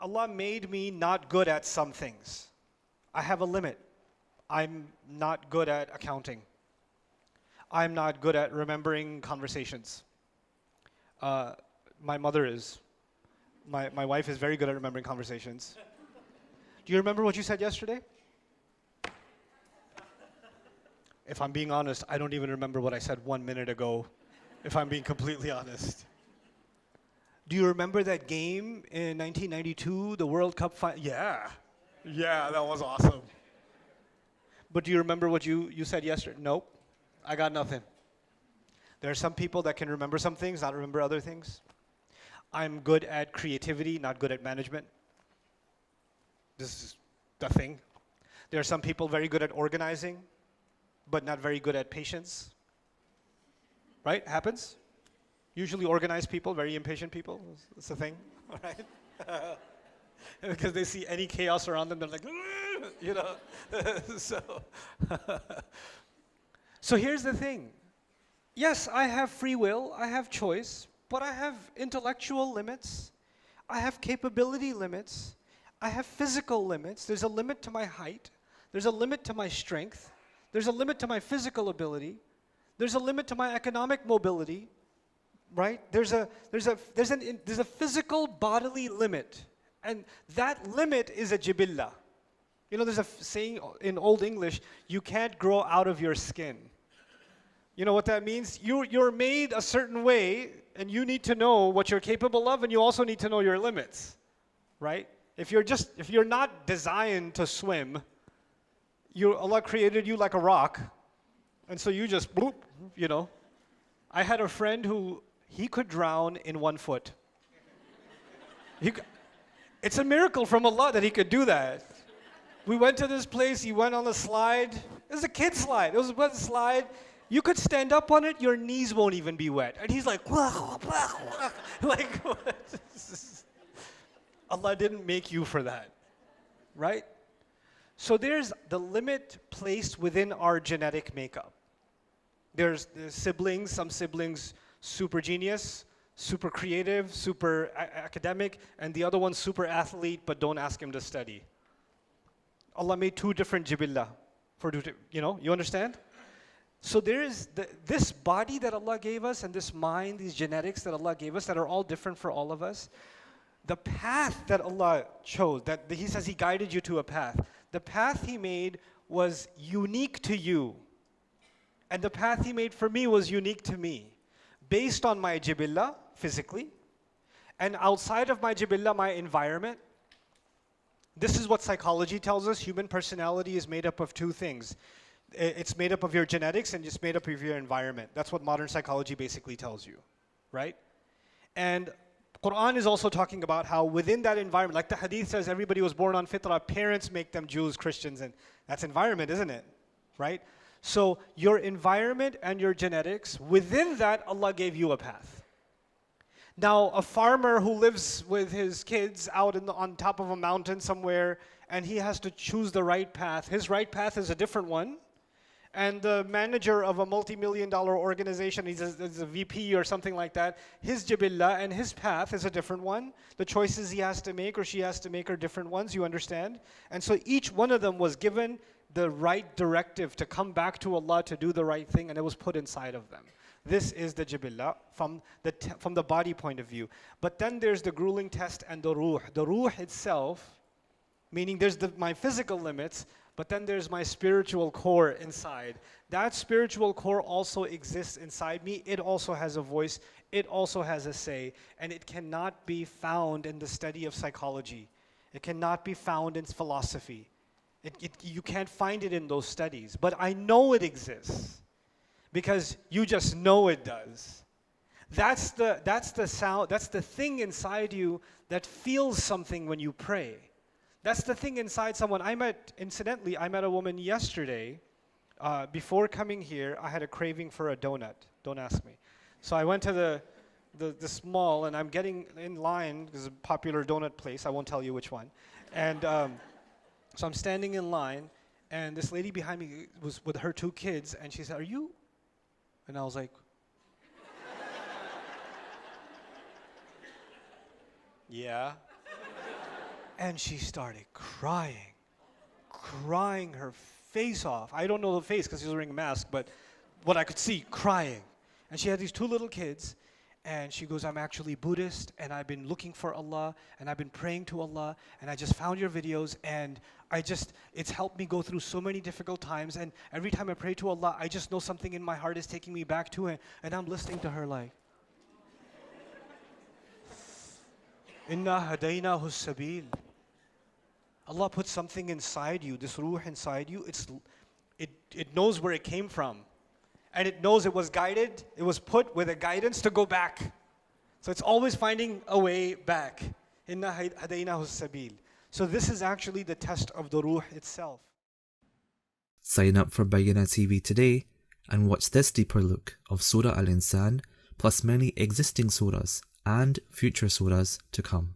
Allah made me not good at some things. I have a limit. I'm not good at accounting. I'm not good at remembering conversations. My mother is. My wife is very good at remembering conversations. Do you remember what you said yesterday? If I'm being honest, I don't even remember what I said 1 minute ago, if I'm being completely honest. Do you remember that game in 1992, the World Cup final? Yeah. Yeah, that was awesome. But do you remember what you said yesterday? Nope. I got nothing. There are some people that can remember some things, not remember other things. I'm good at creativity, not good at management. This is the thing. There are some people very good at organizing, but not very good at patience. Right? Happens? Usually organized people, very impatient people. That's the thing. All right? Because they see any chaos around them, they're like, you know. So here's the thing. Yes, I have free will, I have choice, but I have intellectual limits, I have capability limits, I have physical limits. There's a limit to my height, there's a limit to my strength, there's a limit to my physical ability, there's a limit to my economic mobility, right? There's a physical bodily limit, and that limit is a jibillah. You know, there's a saying in Old English, you can't grow out of your skin. You know what that means? You're made a certain way, and you need to know what you're capable of, and you also need to know your limits, right? If you're not designed to swim, Allah created you like a rock, and so you just bloop, you know. I had a friend who he could drown in 1 foot. It's a miracle from Allah that he could do that. We went to this place, he went on the slide. It was a kid slide. It was a slide. You could stand up on it, your knees won't even be wet. And he's like, like, what? Allah didn't make you for that, right? So there's the limit placed within our genetic makeup. There's siblings, some siblings super genius, super creative, super academic, and the other one super athlete, but don't ask him to study. Allah made 2 different jibillah, you understand? So there is this body that Allah gave us, and this mind, these genetics that Allah gave us that are all different for all of us. The path that Allah chose, that He says He guided you to a path. The path He made was unique to you. And the path He made for me was unique to me. Based on my jibillah, physically, and outside of my jibillah, my environment. This is what psychology tells us. Human personality is made up of 2 things. It's made up of your genetics and it's made up of your environment. That's what modern psychology basically tells you, right? And Quran is also talking about how within that environment, like the hadith says, everybody was born on fitrah, parents make them Jews, Christians, and that's environment, isn't it? Right? So your environment and your genetics, within that, Allah gave you a path. Now, a farmer who lives with his kids out on top of a mountain somewhere, and he has to choose the right path. His right path is a different one. And the manager of a multi-million-dollar organization, he's a VP or something like that, his jibillah and his path is a different one. The choices he has to make or she has to make are different ones, you understand? And so each one of them was given the right directive to come back to Allah to do the right thing, and it was put inside of them. This is the jibillah from the body point of view. But then there's the grueling test and the ruh. The ruh itself, meaning there's my physical limits, but then there's my spiritual core inside. That spiritual core also exists inside me. It also has a voice. It also has a say. And it cannot be found in the study of psychology. It cannot be found in philosophy. You can't find it in those studies. But I know it exists because you just know it does. That's the sound. That's the thing inside you that feels something when you pray. That's the thing inside someone. Incidentally, I met a woman yesterday. Before coming here, I had a craving for a donut. Don't ask me. So I went to this mall, and I'm getting in line. There's a popular donut place. I won't tell you which one. And so I'm standing in line, and this lady behind me was with her 2 kids, and she said, "Are you?" And I was like, "Yeah." And she started crying her face off. I don't know the face because she was wearing a mask, but what I could see, crying. And she had these two little kids, and she goes, I'm actually Buddhist, and I've been looking for Allah, and I've been praying to Allah, and I just found your videos, and it's helped me go through so many difficult times, and every time I pray to Allah, I just know something in my heart is taking me back to it, and I'm listening to her like, Inna hadaynahu sabil. Allah put something inside you, this ruh inside you, it knows where it came from. And it knows it was guided, it was put with a guidance to go back. So it's always finding a way back. Inna hadaynahu sabil. So this is actually the test of the ruh itself. Sign up for Bayyinah TV today and watch this deeper look of Surah Al-Insan plus many existing surahs and future surahs to come.